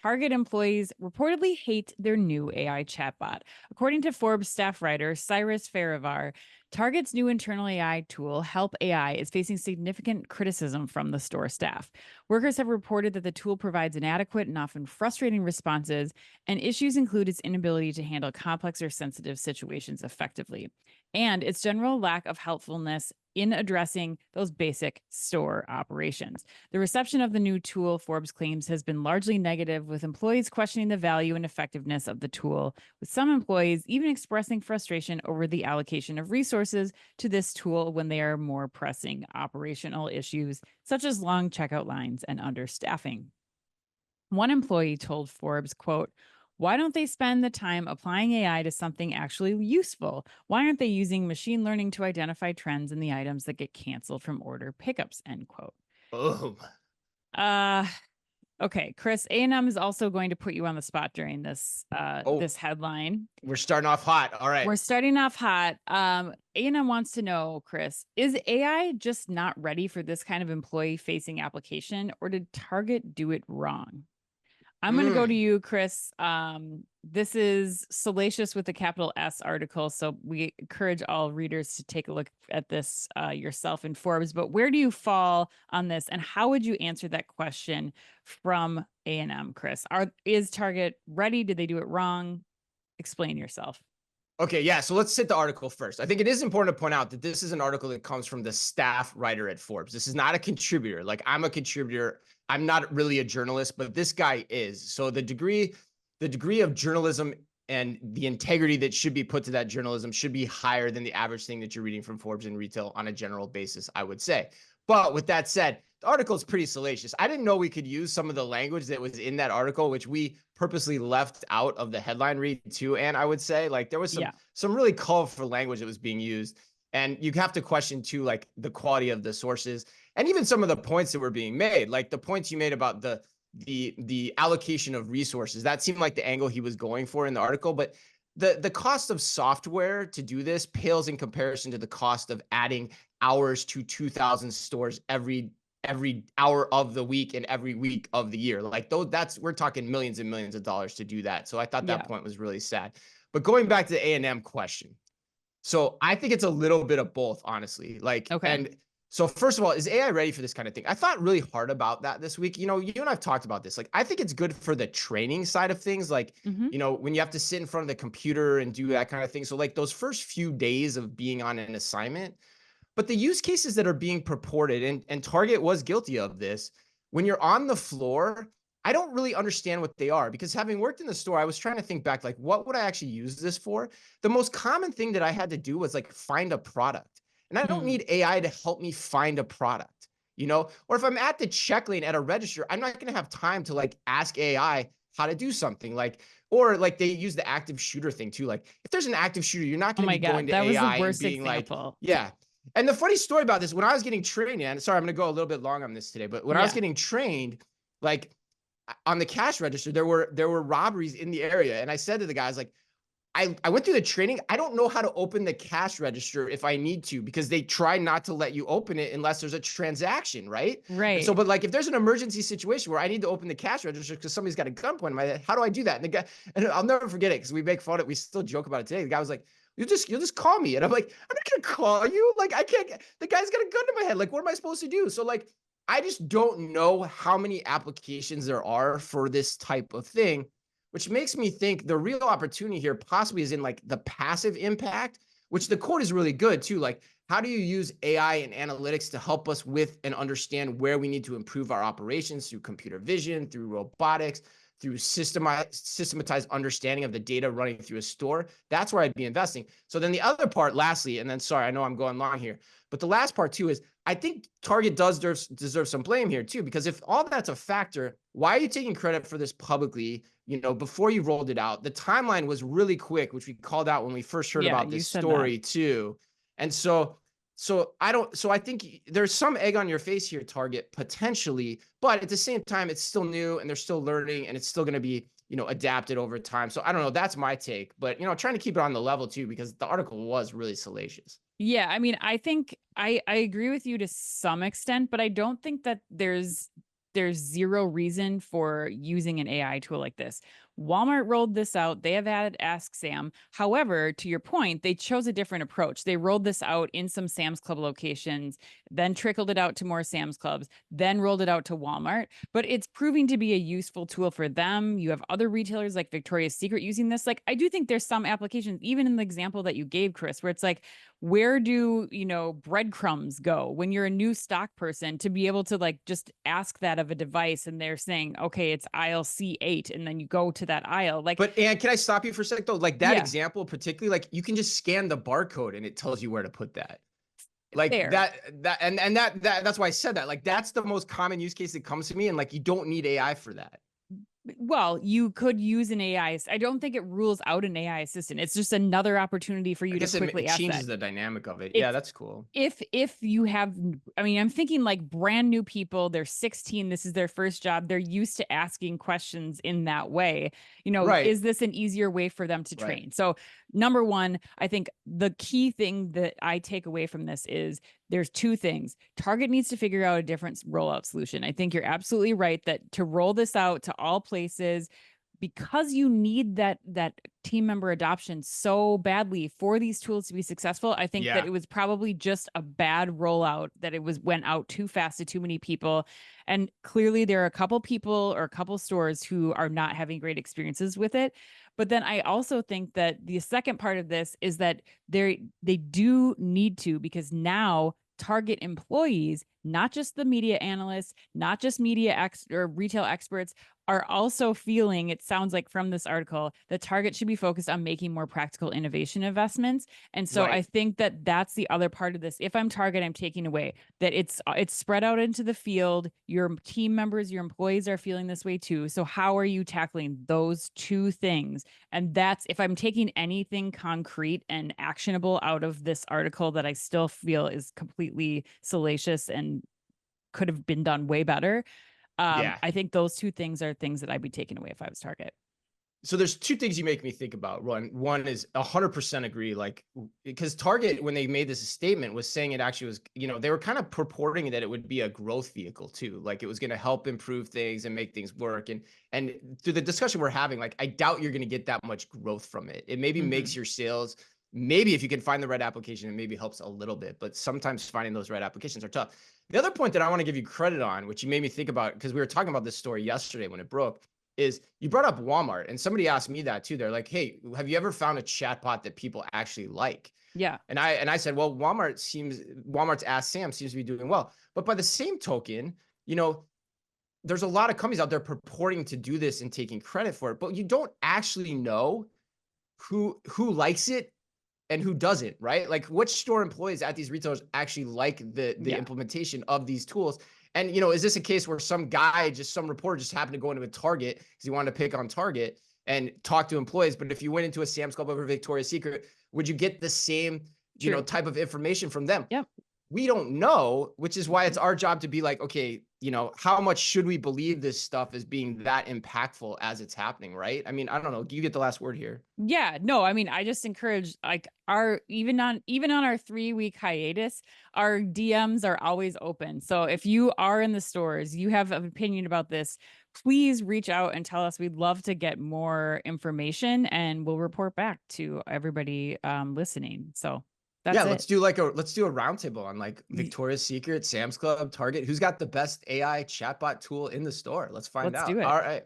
Target employees reportedly hate their new AI chatbot. According to Forbes staff writer Cyrus Farivar, Target's new internal AI tool, Help AI, is facing significant criticism from the store staff. Workers have reported that the tool provides inadequate and often frustrating responses, and issues include its inability to handle complex or sensitive situations effectively, and its general lack of helpfulness in addressing those basic store operations. The reception of the new tool, Forbes claims, has been largely negative, with employees questioning the value and effectiveness of the tool, with some employees even expressing frustration over the allocation of resources to this tool when there are more pressing operational issues, such as long checkout lines and understaffing. One employee told Forbes, quote, "Why don't they spend the time applying AI to something actually useful? Why aren't they using machine learning to identify trends in the items that get canceled from order pickups?" End quote. Boom. Uh, okay, Chris, A&M is also going to put you on the spot during this this headline. We're starting off hot. All right. We're starting off hot. A&M wants to know, Chris, is AI just not ready for this kind of employee-facing application, or did Target do it wrong? I'm going to go to you, Chris. This is Salacious with a capital S article, so we encourage all readers to take a look at this yourself in Forbes. But where do you fall on this, and how would you answer that question from A&M, Chris? Is Target ready? Did they do it wrong? Explain yourself. Okay, yeah, so let's hit the article first. I think it is important to point out that this is an article that comes from the staff writer at Forbes. This is not a contributor. Like, I'm a contributor. I'm not really a journalist, but this guy is. So the degree of journalism and the integrity that should be put to that journalism should be higher than the average thing that you're reading from Forbes and retail on a general basis, I would say. But with that said, the article is pretty salacious. I didn't know we could use some of the language that was in that article, which we purposely left out of the headline read too. And I would say, like, there was some really colorful language that was being used. And you have to question too, like, the quality of the sources and even some of the points that were being made, like the points you made about the allocation of resources. That seemed like the angle he was going for in the article. But the cost of software to do this pales in comparison to the cost of adding hours to 2,000 stores every hour of the week and every week of the year. Like, we're talking millions and millions of dollars to do that. So I thought that point was really sad. But going back to the A&M question. So I think it's a little bit of both, honestly. Like, and so first of all, is AI ready for this kind of thing? I thought really hard about that this week. You know, you and I've talked about this. Like, I think it's good for the training side of things. Like, you know, when you have to sit in front of the computer and do that kind of thing. So like those first few days of being on an assignment. But the use cases that are being purported, and Target was guilty of this, when you're on the floor, I don't really understand what they are, because having worked in the store, I was trying to think back, like, what would I actually use this for? The most common thing that I had to do was like find a product. And I don't need AI to help me find a product, you know? Or if I'm at the check lane at a register, I'm not going to have time to like ask AI how to do something, like, or like they use the active shooter thing too. Like, if there's an active shooter, you're not going to be going to AI and being like, yeah. And the funny story about this, when I was getting trained, and sorry, I'm going to go a little bit long on this today, but when I was getting trained, like on the cash register, there were robberies in the area. And I said to the guys, like, I went through the training. I don't know how to open the cash register if I need to, because they try not to let you open it unless there's a transaction, right? Right. And so, but like, if there's an emergency situation where I need to open the cash register because somebody's got a gun pointed at my head, how do I do that? And the guy, and I'll never forget it because we make fun of it. We still joke about it today. The guy was like, you'll just call me. And I'm like, I'm not gonna call you. Like, I can't, the guy's got a gun to my head. Like, what am I supposed to do? So like, I just don't know how many applications there are for this type of thing, which makes me think the real opportunity here possibly is in like the passive impact, which the quote is really good too. Like, how do you use AI and analytics to help us with and understand where we need to improve our operations through computer vision, through robotics, through systematized understanding of the data running through a store? That's where I'd be investing. So then the other part, lastly, and then sorry, I know I'm going long here, but the last part too is I think Target does deserve some blame here too, because if all that's a factor, why are you taking credit for this publicly? You know, before you rolled it out, the timeline was really quick, which we called out when we first heard about this story too. And so I think there's some egg on your face here, Target, potentially, but at the same time, it's still new and they're still learning and it's still going to be, you know, adapted over time. So I don't know. That's my take, but, you know, trying to keep it on the level too, because the article was really salacious. Yeah, I mean, I think I agree with you to some extent, but I don't think that there's there's zero reason for using an AI tool like this. Walmart rolled this out. They have added Ask Sam. However, to your point, they chose a different approach. They rolled this out in some Sam's Club locations, then trickled it out to more Sam's Clubs, then rolled it out to Walmart. But it's proving to be a useful tool for them. You have other retailers like Victoria's Secret using this. Like, I do think there's some applications, even in the example that you gave, Chris, where it's like, where do, breadcrumbs go when you're a new stock person to be able to like just ask that of a device and they're saying, okay, it's aisle C8, and then you go to that aisle. Like, But and can I stop you for a sec though? Like that yeah, example, particularly, like you can just scan the barcode and it tells you where to put that. Like fair. that's why I said that. Like that's the most common use case that comes to me, and like you don't need AI for that. Well, you could use an AI. I don't think it rules out an AI assistant. It's just another opportunity for I you to guess it, quickly it ask that. changes the dynamic of it. Yeah, It's that's cool. if you have, I mean, I'm thinking like brand new people, they're 16, this is their first job, they're used to asking questions in that way. Right, Is this an easier way for them to right. train? So number one, I think the key thing that I take away from this is there's two things. Target needs to figure out a different rollout solution. I think you're absolutely right that to roll this out to all places, because you need that team member adoption so badly for these tools to be successful, I think that Yeah, it was probably just a bad rollout, that it went out too fast to too many people. And clearly there are a couple people or a couple stores who are not having great experiences with it. But then I also think that the second part of this is that they do need to, because now Target employees, not just the media analysts, not just or retail experts, are also feeling, it sounds like from this article, that Target should be focused on making more practical innovation investments. And so I right. think that that's the other part of this. If I'm Target, I'm taking away that it's spread out into the field. Your team members, your employees are feeling this way too. So how are you tackling those two things? And that's, if I'm taking anything concrete and actionable out of this article that I still feel is completely salacious and could have been done way better, Yeah. I think those two things are things that I'd be taking away if I was Target. So there's two things you make me think about. One is 100% agree. Like, because Target, when they made this statement, was saying it actually was, they were kind of purporting that it would be a growth vehicle too. Like it was going to help improve things and make things work. And through the discussion we're having, like I doubt you're going to get that much growth from it. It maybe Mm-hmm. makes your sales, maybe if you can find the right application, it maybe helps a little bit, but sometimes finding those right applications are tough. The other point that I want to give you credit on, which you made me think about, because we were talking about this story yesterday when it broke, is you brought up Walmart, and somebody asked me that too. They're like, "Hey, have you ever found a chatbot that people actually like?" Yeah. And I said, "Well, Walmart's Ask Sam seems to be doing well." But by the same token, you know, there's a lot of companies out there purporting to do this and taking credit for it, but you don't actually know who likes it and who doesn't, right? Like which store employees at these retailers actually like the Yeah. implementation of these tools. And is this a case where some reporter just happened to go into a Target because he wanted to pick on Target and talk to employees? But if you went into a Sam's Club over Victoria's Secret, would you get the same, True. type of information from them? Yep. We don't know, which is why it's our job to be like, okay, how much should we believe this stuff as being that impactful as it's happening, right? I mean, I don't know. You get the last word here. Yeah, no, I mean, I just encourage, like, our even on our 3-week hiatus, our DMs are always open. So if you are in the stores, you have an opinion about this, please reach out and tell us. We'd love to get more information, and we'll report back to everybody listening. So Yeah, that's it. let's do a roundtable on like Victoria's Secret, Sam's Club, Target. Who's got the best AI chatbot tool in the store? Let's find Let's do out. it. All right.